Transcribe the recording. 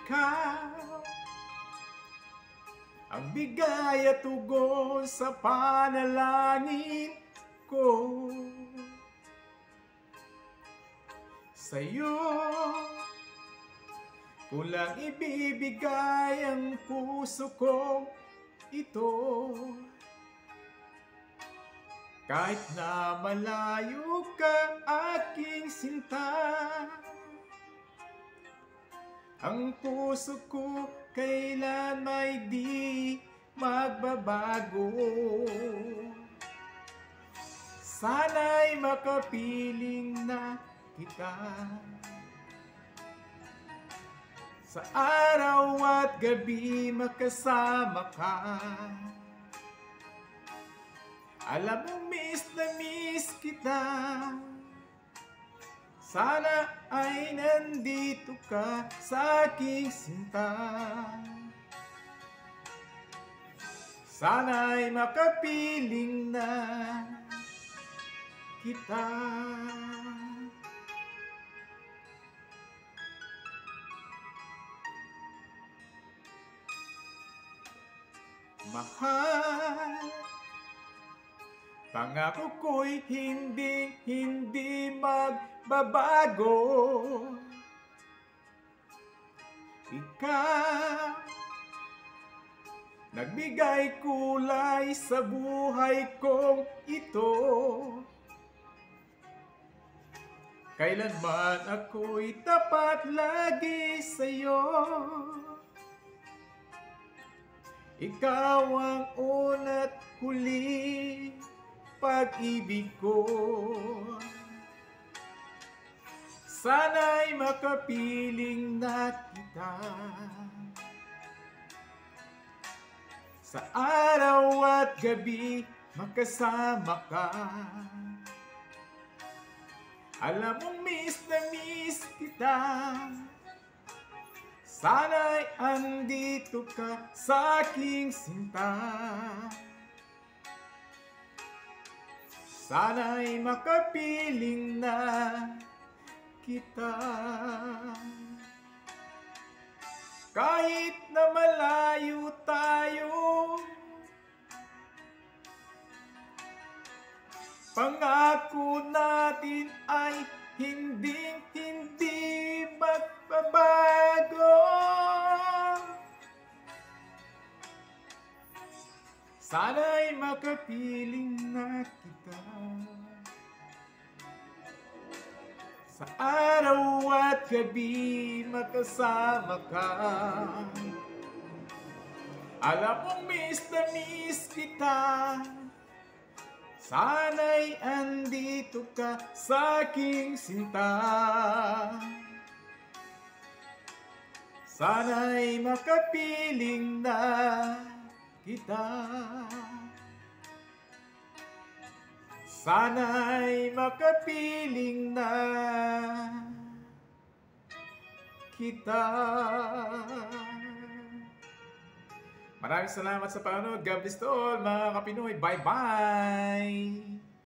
ikaw ang bigay at tugon sa panalangin ko. Sa'yo ko lang ibibigay ang puso ko ito. Kahit na malayo ka, aking sinta, ang puso ko kailan may di magbabago. Sana'y makapiling na kita sa araw at gabi, makasama ka. Alam mo, miss na miss kita. Sana ay nandito ka sa aking sinta. Sana'y makapiling na kita. Mahal, pangako ko'y hindi magbabago. Ikaw, nagbigay kulay sa buhay kong ito. Kailanman ako'y tapat lagi sa'yo. Ikaw ang una't huli, pag-ibig ko. Sana'y makapiling na kita sa araw at gabi, makasama ka. Alam mo, miss na miss kita. Sana'y andito ka sa aking sinta. Sana'y makapiling na kita. Kahit na malayo tayo, pangako natin ay hindi magbabago. Sana'y makapiling na kita sa araw at gabi, makasama ka. Alam mo, miss na miss kita. Sana'y andito ka sa aking sinta. Sana'y makapiling na kita. Sana'y makapiling na kita. Maraming salamat sa panonood. God bless to all mga Kapinoy. Bye-bye!